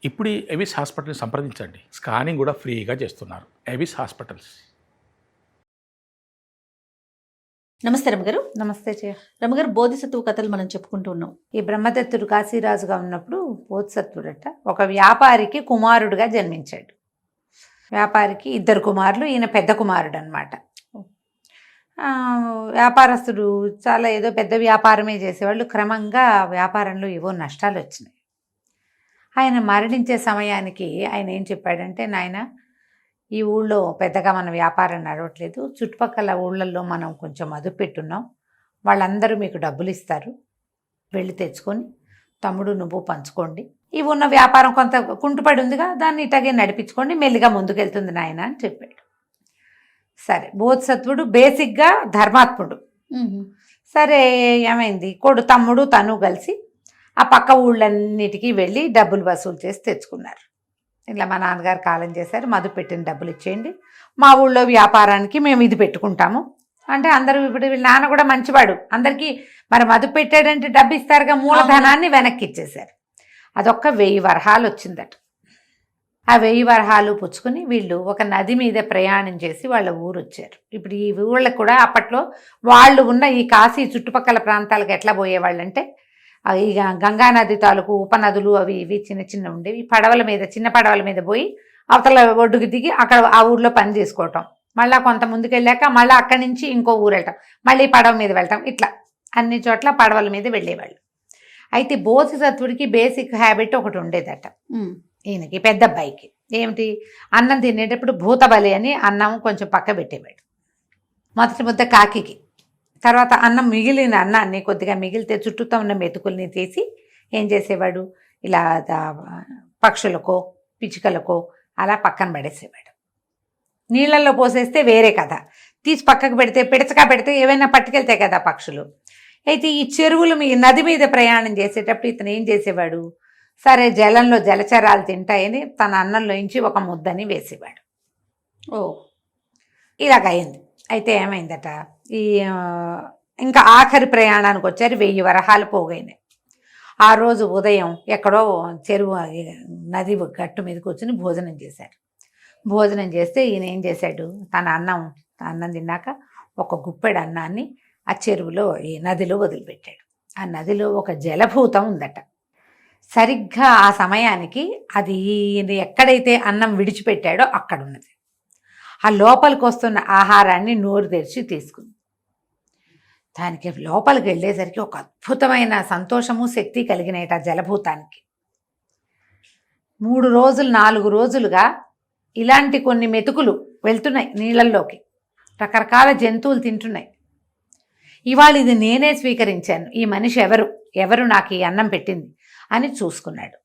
ఇప్పుడు ఎవిస్ హాస్పిటల్ని సంప్రదించండి. స్కానింగ్ కూడా ఫ్రీగా చేస్తున్నారు. Avis hospitals. నమస్తే రమగారు. నమస్తే చే. రమగారు, బోధిసత్వ కథలు మనం చెప్పుకుంటూ ఉన్నాం. ఈ బ్రహ్మదత్తుడు కాశీరాజుగా ఉన్నప్పుడు బోధిసత్వుడట ఒక వ్యాపారికి కుమారుడుగా జన్మించాడు. వ్యాపారికి 2 కుమారులు, ఈయన పెద్ద కుమారుడు అనమాట. వ్యాపారస్తుడు చాలా ఏదో పెద్ద వ్యాపారమే చేసేవాళ్ళు. క్రమంగా వ్యాపారంలో ఏవో నష్టాలు వచ్చినాయి. ఆయన మరణించే సమయానికి ఆయన ఏం చెప్పాడంటే, నాయన, ఈ ఊళ్ళో పెద్దగా మన వ్యాపారం నడవట్లేదు, చుట్టుపక్కల ఊళ్ళల్లో మనం కొంచెం మదుపు పెట్టున్నాం, వాళ్ళందరూ మీకు డబ్బులు ఇస్తారు, వెళ్ళి తెచ్చుకొని తమ్ముడు నువ్వు పంచుకోండి, ఈ ఉన్న వ్యాపారం కొంత కుంటుపడి ఉందిగా దాన్ని ఇట్లాగే నడిపించుకోండి, మెల్లిగా ముందుకెళ్తుంది నాయన అని చెప్పాడు. సరే, బోధిసత్వుడు బేసిక్గా ధర్మాత్ముడు. సరే, ఏమైంది, తమ్ముడు తను కలిసి ఆ పక్క ఊళ్ళన్నిటికీ వెళ్ళి డబ్బులు వసూలు చేసి తెచ్చుకున్నారు. ఇలా మా నాన్నగారు కాలం చేశారు, మదుపు పెట్టిన డబ్బులు ఇచ్చేయండి, మా ఊళ్ళో వ్యాపారానికి మేము ఇది పెట్టుకుంటాము అంటే అందరూ. ఇప్పుడు వీళ్ళ నాన్న కూడా మంచివాడు, అందరికీ మరి మదుపు పెట్టాడంటే డబ్బు ఇస్తారుగా, మూలధనాన్ని వెనక్కి ఇచ్చేశారు. అదొక్క 1000 వరహాలు వచ్చిందట. ఆ 1000 వరహాలు పుచ్చుకుని వీళ్ళు ఒక నది మీద ప్రయాణం చేసి వాళ్ళ ఊరు వచ్చారు. ఇప్పుడు ఈ ఊళ్ళకు కూడా అప్పట్లో వాళ్ళు ఉన్న ఈ కాశీ చుట్టుపక్కల ప్రాంతాలకు ఎట్లా పోయేవాళ్ళంటే, ఈ గంగా నది తాలూకు ఉపనదులు అవి ఇవి చిన్న చిన్న ఉండేవి, పడవల మీద, చిన్న పడవల మీద పోయి అవతల ఒడ్డుకు దిగి అక్కడ ఆ ఊర్లో పని చేసుకోవటం, మళ్ళీ కొంత ముందుకు వెళ్ళాక మళ్ళీ అక్కడి నుంచి ఇంకో ఊరు వెళ్ళటం, మళ్ళీ పడవ మీద వెళ్ళటం, ఇట్లా అన్ని చోట్ల పడవల మీద వెళ్ళేవాళ్ళు. అయితే బోధిసత్వుడికి బేసిక్ హ్యాబిట్ ఒకటి ఉండేదట. ఈయనకి పెద్ద అబ్బాయికి ఏమిటి, అన్నం తినేటప్పుడు భూతబలి అని అన్నం కొంచెం పక్క పెట్టేవాడు. మొదటి ముద్ద కాకికి, తర్వాత అన్నం మిగిలిన అన్నాన్ని కొద్దిగా మిగిలితే చుట్టూతో ఉన్న మెతుకుల్ని తీసి ఏం చేసేవాడు, ఇలా పక్షులకో పిచ్చుకలకో అలా పక్కన పడేసేవాడు. నీళ్ళల్లో పోసేస్తే వేరే కథ, తీసి పక్కకు పెడితే పిడచగా పెడితే ఏవైనా పట్టుకెళ్తాయి కదా పక్షులు. అయితే ఈ చెరువులు నది మీద ప్రయాణం చేసేటప్పుడు ఇతను ఏం చేసేవాడు, సరే జలంలో జలచరాలు తింటాయని తన అన్నంలోంచి ఒక ముద్దని వేసేవాడు. ఇలాగయింది. అయితే ఏమైందట, ఈ ఇంకా ఆఖరి ప్రయాణానికి వచ్చారు, 1000 వరహాలు పోగైనాయి. ఆ రోజు ఉదయం ఎక్కడో చెరువు నది గట్టు మీద కూర్చుని భోజనం చేశారు. భోజనం చేస్తే ఈయన ఏం చేశాడు, తన అన్నం తిన్నాక ఒక గుప్పెడు అన్నాన్ని ఆ చెరువులో ఈ నదిలో వదిలిపెట్టాడు. ఆ నదిలో ఒక జలభూతం ఉందట. సరిగ్గా ఆ సమయానికి అది ఎక్కడైతే అన్నం విడిచిపెట్టాడో అక్కడ ఉన్నది. ఆ లోపలికి వస్తున్న ఆహారాన్ని నోరు తెరిచి తీసుకుంది. దానికి లోపలికి వెళ్ళేసరికి ఒక అద్భుతమైన సంతోషము శక్తి కలిగినట ఆ జలభూతానికి. 3 రోజులు 4 రోజులుగా ఇలాంటి కొన్ని మెతుకులు వెళ్తున్నాయి నీళ్ళల్లోకి, రకరకాల జంతువులు తింటున్నాయి. ఇవాళ ఇది నేనే స్వీకరించాను, ఈ మనిషి ఎవరు నాకు ఈ అన్నం పెట్టింది అని చూసుకున్నాడు.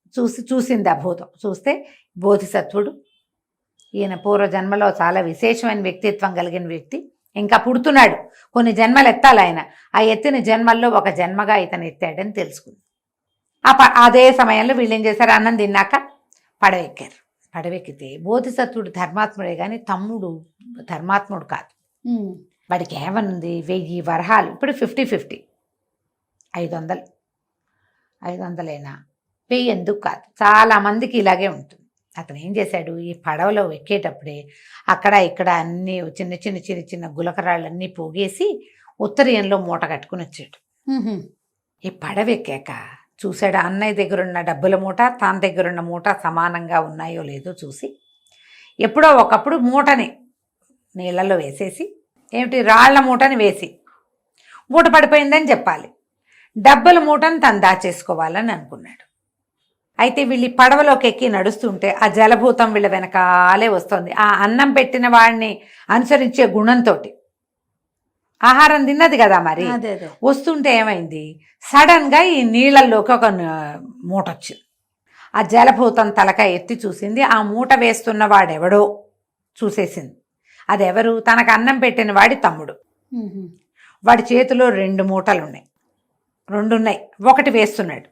చూసింది ఆ భూతం. చూస్తే బోధిసత్వుడు, ఈయన పూర్వజన్మలో చాలా విశేషమైన వ్యక్తిత్వం కలిగిన వ్యక్తి, ఇంకా పుడుతున్నాడు, కొన్ని జన్మలు ఎత్తాలి ఆయన, ఆ ఎత్తిన జన్మల్లో ఒక జన్మగా ఇతను ఎత్తాడని తెలుసుకుంది. అదే సమయంలో వీళ్ళు ఏం చేశారు, అన్నం తిన్నాక పడవెక్కారు. పడవెక్కితే బోధిసత్వుడు ధర్మాత్ముడే కానీ తమ్ముడు ధర్మాత్ముడు కాదు. వాడికి ఏమనుంది, 1000 వరహాలు, ఇప్పుడు 50-50, 500 500 1000 ఎందుకు కాదు, చాలామందికి ఇలాగే ఉంటుంది. అతను ఏం చేశాడు, ఈ పడవలో ఎక్కేటప్పుడే అక్కడ ఇక్కడ అన్నీ చిన్న చిన్న చిన్న చిన్న గులకరాళ్ళన్నీ పోగేసి ఉత్తరీయంలో మూట కట్టుకుని వచ్చాడు. ఈ పడవ ఎక్కాక చూశాడు, అన్నయ్య దగ్గరున్న డబ్బుల మూట తన దగ్గరున్న మూట సమానంగా ఉన్నాయో లేదో చూసి, ఎప్పుడో ఒకప్పుడు మూటని నీళ్ళలో వేసేసి, ఏమిటి రాళ్ల మూటని వేసి మూట పడిపోయిందని చెప్పాలి, డబ్బుల మూటని తను దాచేసుకోవాలని అనుకున్నాడు. అయితే వీళ్ళు పడవలోకి ఎక్కి నడుస్తుంటే ఆ జలభూతం వీళ్ళ వెనకాలే వస్తుంది. ఆ అన్నం పెట్టిన వాడిని అనుసరించే గుణంతో, ఆహారం తిన్నది కదా మరి, వస్తుంటే ఏమైంది, సడన్గా ఈ నీళ్ళల్లోకి ఒక మూట వచ్చింది. ఆ జలభూతం తలకాయ ఎత్తి చూసింది, ఆ మూట వేస్తున్న వాడెవడో చూసేసింది. అదెవరు, తనకు అన్నం పెట్టిన వాడి తమ్ముడు. వాడి చేతిలో 2 మూటలు ఉన్నాయి, 2 ఉన్నాయి, ఒకటి వేస్తున్నాడు.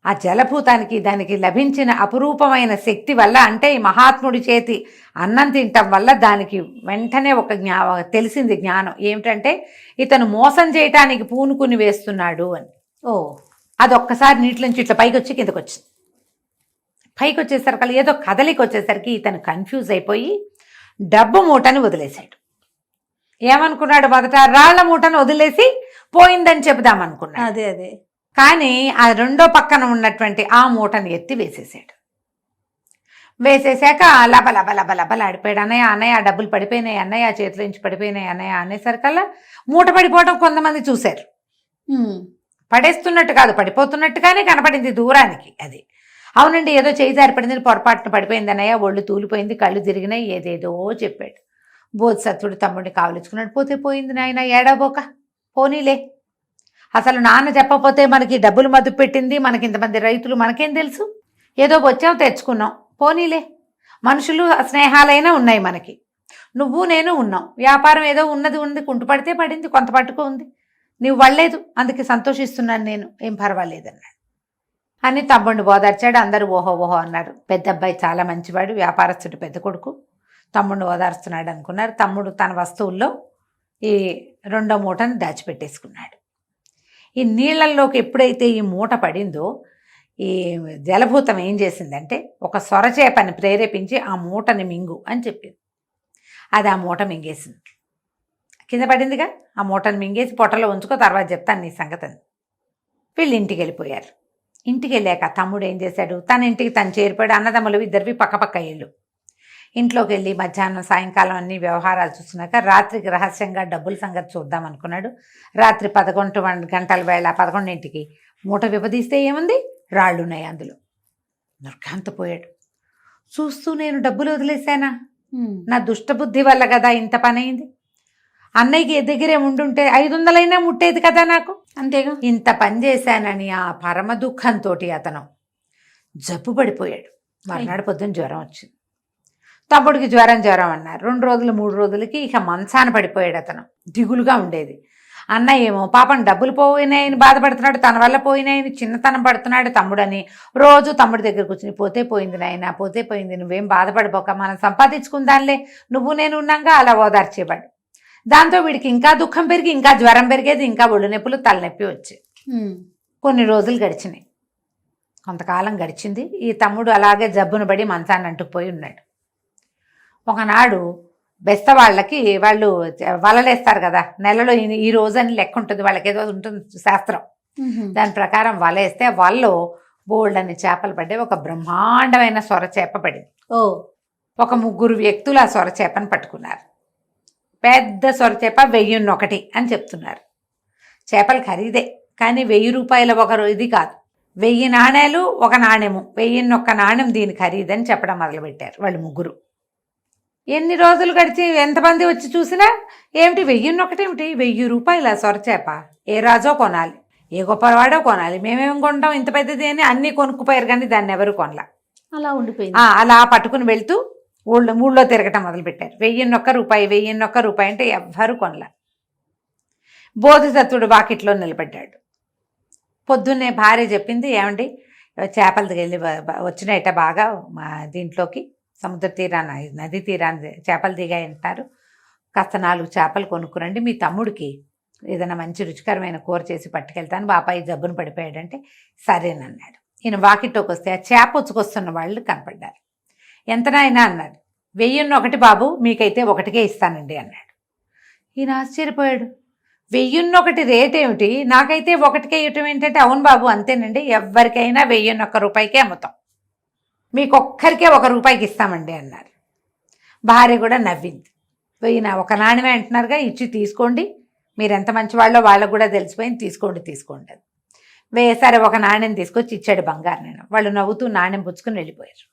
ఆ జలభూతానికి దానికి లభించిన అపురూపమైన శక్తి వల్ల, అంటే ఈ మహాత్ముడి చేతి అన్నం తినటం వల్ల దానికి వెంటనే ఒక తెలిసింది జ్ఞానం ఏమిటంటే, ఇతను మోసం చేయటానికి పూనుకుని వేస్తున్నాడు అని. అదొక్కసారి నీటిలోంచి ఇట్లా పైకి వచ్చి కిందకు వచ్చింది. పైకి వచ్చేసరికి ఏదో కదలికి వచ్చేసరికి ఇతను కన్ఫ్యూజ్ అయిపోయి డబ్బు మూటని వదిలేశాడు. ఏమనుకున్నాడు, మొదట రాళ్ల మూటను వదిలేసి పోయిందని చెబుదామనుకున్నాడు. అదే అదే. కానీ ఆ రెండో పక్కన ఉన్నటువంటి ఆ మూటని ఎత్తి వేసేసాడు. వేసేసాక లబ లబ లబ లబలాడిపోయాడు. అన్నయ్య అన్నయ్య ఆ డబ్బులు పడిపోయినాయి, అన్నయ్య ఆ చేతిలో నుంచి పడిపోయినాయి అన్నయ్య అనేసరికల్లా మూట పడిపోవడం కొంతమంది చూశారు. పడేస్తున్నట్టు కాదు, పడిపోతున్నట్టుగానే కనపడింది దూరానికి. అది అవునండి ఏదో చేయి జారిపడింది, పొరపాటున పడిపోయింది అన్నయ్య, ఒళ్ళు తూలిపోయింది, కళ్ళు తిరిగినాయి, ఏదేదో చెప్పాడు. బోధిసత్వుడు తమ్ముడిని కావలించుకున్నాడు. పోతే పోయింది నాయన, ఏడాబోక పోనీలే. అసలు నాన్న చెప్పకపోతే మనకి డబ్బులు మదుపు పెట్టింది, మనకి ఇంతమంది రైతులు, మనకేం తెలుసు? ఏదో వచ్చాం తెచ్చుకున్నాం, పోనీలే. మనుషులు స్నేహాలైనా ఉన్నాయి మనకి, నువ్వు నేను ఉన్నాం, వ్యాపారం ఏదో ఉంది, కుంటు పడితే పడింది, కొంత పట్టుకు ఉంది, నీవు వల్లేదు, అందుకే సంతోషిస్తున్నాను నేను, ఏం పర్వాలేదన్నాడు అని తమ్ముడిని ఓదార్చాడు. అందరూ ఓహో ఓహో అన్నారు. పెద్ద అబ్బాయి చాలా మంచివాడు, వ్యాపారస్తుడు, పెద్ద కొడుకు, తమ్ముడిని ఓదార్స్తున్నాడు అనుకున్నారు. తమ్ముడు తన వస్తువుల్లో ఈ రెండో మూటను దాచిపెట్టేసుకున్నాడు. ఈ నీళ్లలోకి ఎప్పుడైతే ఈ మూట పడిందో ఈ జలభూతం ఏం చేసిందంటే ఒక సొరచేపని ప్రేరేపించి ఆ మూటని మింగు అని చెప్పింది. అది ఆ మూట మింగేసింది. కింద పడిందిగా, ఆ మూటను మింగేసి పొట్టలో ఉంచుకో, తర్వాత చెప్తాను నీ సంగతి అని. వీళ్ళు ఇంటికి వెళ్ళిపోయారు. ఇంటికి వెళ్ళాక తమ్ముడు ఏం చేశాడు, తన ఇంటికి తను చేరిపోయాడు. అన్నదమ్ములు ఇద్దరివి పక్కపక్క ఇళ్ళు. ఇంట్లోకి వెళ్ళి మధ్యాహ్నం సాయంకాలం అన్ని వ్యవహారాలు చూసినాక రాత్రికి రహస్యంగా డబ్బుల సంగతి చూద్దాం అనుకున్నాడు. రాత్రి 11 గంటల వేళ 11ంటికి మూట విభదీస్తే ఏముంది, రాళ్ళున్నాయి అందులో. నిర్ఘాంతపోయాడు. చూస్తూ నేను డబ్బులు వదిలేశానా, నా దుష్టబుద్ధి వల్ల కదా ఇంత పని అయింది, అన్నయ్యకి దగ్గరే ఉండుంటే 500 ముట్టేది కదా నాకు, అంతేగా, ఇంత పని చేశానని ఆ పరమ దుఃఖంతో అతను జబ్బు పడిపోయాడు. మర్నాడు పొద్దున్న జ్వరం వచ్చింది. తమ్ముడికి జ్వరం అన్నారు. 2 రోజులు 3 రోజులకి ఇక మంచాన పడిపోయాడు. అతను దిగులుగా ఉండేది. అన్నయ్య ఏమో పాపం డబ్బులు పోయినాయని బాధపడుతున్నాడు, తన వల్ల పోయినాయని చిన్నతనం పడుతున్నాడు తమ్ముడని. రోజు తమ్ముడి దగ్గర కూర్చుని పోతే పోయింది నాయన, పోతే పోయింది, నువ్వేం బాధపడిపోక, మనం సంపాదించుకుందానిలే, నువ్వు నేను ఉన్నాగా అలా ఓదార్చేవాడు. దాంతో వీడికి ఇంకా దుఃఖం పెరిగి ఇంకా జ్వరం పెరిగేది, ఇంకా ఒళ్ళు నొప్పులు, తలనొప్పి వచ్చేది. కొన్ని రోజులు గడిచినాయి. కొంతకాలం గడిచింది. ఈ తమ్ముడు అలాగే జబ్బును పడి మంచాన్ని అంటుకుపోయి ఉన్నాడు. ఒకనాడు బెస్త వాళ్ళకి వాళ్ళు వలలేస్తారు కదా, నెలలో ఈ రోజు అని లెక్క ఉంటుంది, వాళ్ళకి ఏదో ఉంటుంది శాస్త్రం. దాని ప్రకారం వలేస్తే వాళ్ళు బోల్డ్ అని చేపలు పడ్డాయి. ఒక బ్రహ్మాండమైన సొరచేప పడింది. ఒక 3 వ్యక్తులు ఆ సొరచేపను పట్టుకున్నారు. పెద్ద సొరచేప 1001 అని చెప్తున్నారు. చేపలు ఖరీదే, కానీ 1000 రూపాయల ఒక ఇది కాదు, 1000 నాణేలు ఒక నాణ్యము, 1001 నాణ్యం దీని ఖరీదని చెప్పడం మొదలుపెట్టారు వాళ్ళు 3. ఎన్ని రోజులు గడిచి ఎంతమంది వచ్చి చూసినా ఏమిటి 1001 ఏమిటి, 1000 రూపాయల సొరచేప, ఏ రాజో కొనాలి, ఏ గొప్పవాడో కొనాలి, మేమేం కొంటాం ఇంత పెద్దది అని అన్నీ కొనుక్కుపోయారు, కానీ దాన్ని ఎవరు కొనలా. అలా ఉండిపోయింది. అలా పట్టుకుని వెళ్తూ ఊళ్ళో తిరగటం మొదలుపెట్టారు. 1001 రూపాయి, 1001 రూపాయి అంటే ఎవ్వరు కొనలా. బోధిసత్వుడు వాకిట్లో నిలబడ్డాడు. పొద్దున్నే భార్య చెప్పింది, ఏమండి చేపలకి వెళ్ళి వచ్చినాయట బాగా మా దీంట్లోకి, సముద్ర తీరాన నది తీరాన్ని చేపలు దిగాయి అంటారు, కాస్త 4 చేపలు కొనుక్కురండి, మీ తమ్ముడికి ఏదైనా మంచి రుచికరమైన కూర చేసి పట్టుకెళ్తాను, బాపాయి జబ్బును పడిపోయాడంటే సరేనన్నాడు. ఈయన వాకిట్లోకి వస్తే ఆ చేప ఉచ్చుకొస్తున్న వాళ్ళు కనపడ్డారు. ఎంతనైనా అన్నాడు. 1001 బాబు, మీకైతే 1కే ఇస్తానండి అన్నాడు. ఈయన ఆశ్చర్యపోయాడు. 1001 రేట్ ఏమిటి, నాకైతే 1కే ఇవ్వటం ఏంటంటే, అవును బాబు అంతేనండి, ఎవరికైనా 1001 రూపాయికే అమ్ముతాం, మీకొక్కరికే 1 రూపాయికి ఇస్తామండి అన్నారు. భార్య కూడా నవ్వింది. ఈయన 1 నాణ్యమే అంటున్నారుగా, ఇచ్చి తీసుకోండి, మీరు ఎంత మంచి వాళ్ళో వాళ్ళకు కూడా తెలిసిపోయింది, తీసుకోండి. సరే 1 నాణ్యం తీసుకొచ్చి ఇచ్చాడు బంగారు నాణ్యం. వాళ్ళు నవ్వుతూ నాణ్యం పుచ్చుకుని వెళ్ళిపోయారు.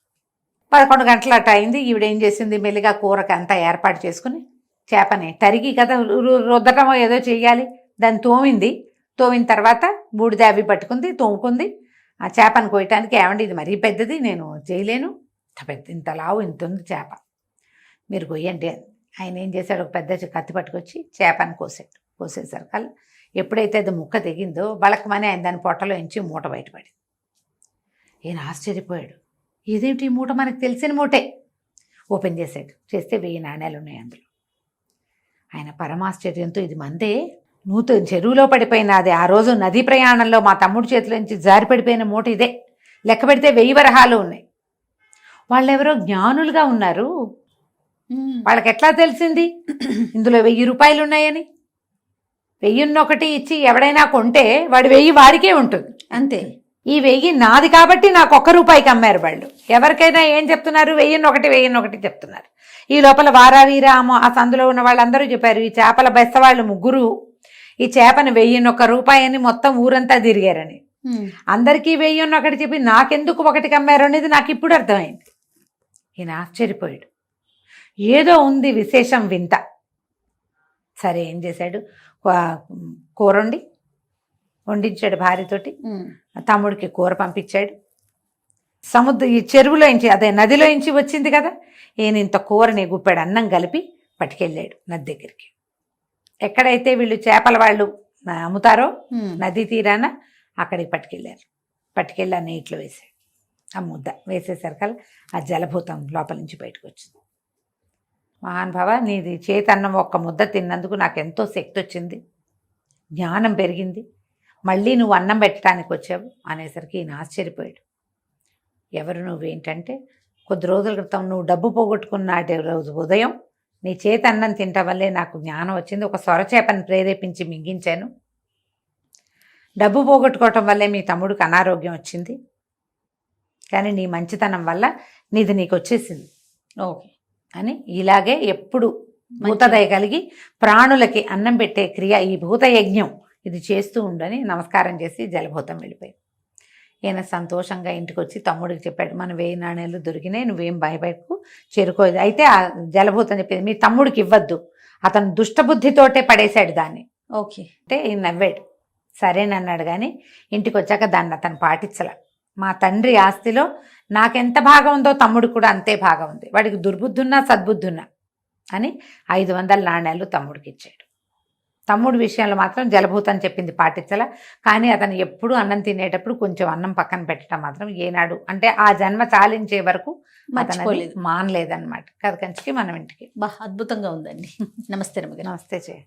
11 గంటల అట్ట అయింది. ఈవిడేం చేసింది, మెల్లిగా కూరకి అంతా ఏర్పాటు చేసుకుని చేపని తరిగి కదా రుద్దటమో ఏదో చెయ్యాలి, దాన్ని తోమిన తర్వాత బూడిద అవి పట్టుకుంది, తోముకుంది. ఆ చేపను కోయటానికి, ఏమండి ఇది మరీ పెద్దది, నేను చేయలేను, ఇంత లావు ఇంత ఉంది చేప, మీరు కొయ్యండి అని. ఆయన ఏం చేశాడు, ఒక పెద్ద కత్తి పట్టుకొచ్చి చేపను కోసేసరికి ఎప్పుడైతే అది ముక్క తెగిందో బళకమని ఆయన దాని పొట్టలో ఎంచి మూట బయటపడింది. ఈయన ఆశ్చర్యపోయాడు. ఇదేమిటి, ఈ మూట మనకు తెలిసిన మూటే. ఓపెన్ చేశాడు. చేస్తే 1000 నాణేలు ఉన్నాయి అందులో. ఆయన పరమాశ్చర్యంతో, ఇది మందే, నూతన చెరువులో పడిపోయిన అది ఆ రోజు నదీ ప్రయాణంలో మా తమ్ముడి చేతిలో నుంచి జారి పడిపోయిన మూట ఇదే, లెక్క పెడితే 1000 వరహాలు ఉన్నాయి. వాళ్ళెవరో జ్ఞానులుగా ఉన్నారు, ఉమ్. వాళ్ళకి ఎట్లా తెలిసింది ఇందులో 1000 రూపాయలు ఉన్నాయని? 1001 ఇచ్చి ఎవడైనా కొంటే వాడి 1000 వాడికే ఉంటుంది. అంతే. ఈ 1000 నాది కాబట్టి నాకు 1 రూపాయికి అమ్మారు వాళ్ళు. ఎవరికైనా ఏం చెప్తున్నారు? 1001 చెప్తున్నారు. ఈ లోపల వారావీర ఆ సందులో ఉన్న వాళ్ళందరూ చెప్పారు, ఈ చేపల బెస్త వాళ్ళు 3 ఈ చేపని 1001 రూపాయి అని మొత్తం ఊరంతా తిరిగారని. ఉమ్. అందరికీ 1001 చెప్పి నాకెందుకు 1కి అమ్మారు అనేది నాకు ఇప్పుడు అర్థమైంది. ఈయన ఆశ్చర్యపోయాడు. ఏదో ఉంది విశేషం, వింత. సరే ఏం చేశాడు, కూర వండించాడు భార్యతోటి. ఉమ్. తమ్ముడికి కూర పంపించాడు. ఈ చెరువులోంచి, అదే నదిలోంచి వచ్చింది కదా, ఈయన ఇంత కూరని గుప్పాడు అన్నం కలిపి పట్టుకెళ్ళాడు నది దగ్గరికి. ఎక్కడైతే వీళ్ళు చేపల వాళ్ళు అమ్ముతారో ఉమ్. నది తీరాన అక్కడికి పట్టుకెళ్ళారు. పట్టుకెళ్ళి ఆ నీటిలో వేసాడు. ఆ ముద్ద వేసేసరికల్లా ఆ జలభూతం లోపల నుంచి బయటకు వచ్చింది. మహానుభావ, నీది చేతన్నం ఒక్క ముద్ద తిన్నందుకు నాకు ఎంతో శక్తి వచ్చింది, జ్ఞానం పెరిగింది, మళ్ళీ నువ్వు అన్నం పెట్టడానికి వచ్చావు అనేసరికి ఈయన ఆశ్చర్యపోయాడు. ఎవరు నువ్వేంటంటే, కొద్ది రోజుల క్రితం నువ్వు డబ్బు పోగొట్టుకున్నాడే రోజు ఉదయం నీ చేతి అన్నం తినటం వల్లే నాకు జ్ఞానం వచ్చింది, ఒక సొరచేపని ప్రేరేపించి మింగించాను, డబ్బు పోగొట్టుకోవటం వల్లే మీ తమ్ముడికి అనారోగ్యం వచ్చింది, కానీ నీ మంచితనం వల్ల నీకు వచ్చేసింది ఓకే అని ఇలాగే ఎప్పుడు భూతదయ కలిగి ప్రాణులకి అన్నం పెట్టే క్రియ ఈ భూతయజ్ఞం ఇది చేస్తూ ఉండని నమస్కారం చేసి జలభూతం వెళ్ళిపోయి ఈయన సంతోషంగా ఇంటికి వచ్చి తమ్ముడికి చెప్పాడు, మన 1000 నాణేలు దొరికినాయి, నువ్వేం భయపడకు, చేరుకోదు. అయితే ఆ జలభూతం చెప్పింది, మీ తమ్ముడికి ఇవ్వద్దు, అతను దుష్టబుద్ధితోటే పడేశాడు దాన్ని. ఓకే. అంటే ఈయన నవ్వాడు. సరేనన్నాడు. కానీ ఇంటికి వచ్చాక దాన్ని అతను పాటించలే. మా తండ్రి ఆస్తిలో నాకెంత భాగం ఉందో తమ్ముడికి కూడా అంతే భాగం ఉంది, వాడికి దుర్బుద్ధున్నా సద్బుద్ధున్నా అని 500 నాణేలు తమ్ముడికి ఇచ్చాడు. తమ్ముడి విషయంలో మాత్రం జలభూతం చెప్పింది పాటించలా. కానీ అతను ఎప్పుడు అన్నం తినేటప్పుడు కొంచెం అన్నం పక్కన పెట్టడం మాత్రం ఏనాడు, అంటే ఆ జన్మ చాలించే వరకు మర్చిపోలేదు, మానలేదన్నమాట. కథ కంచికి మనం ఇంటికి. బా అద్భుతంగా ఉందండి. నమస్తే రమగారు. నమస్తే చేయ.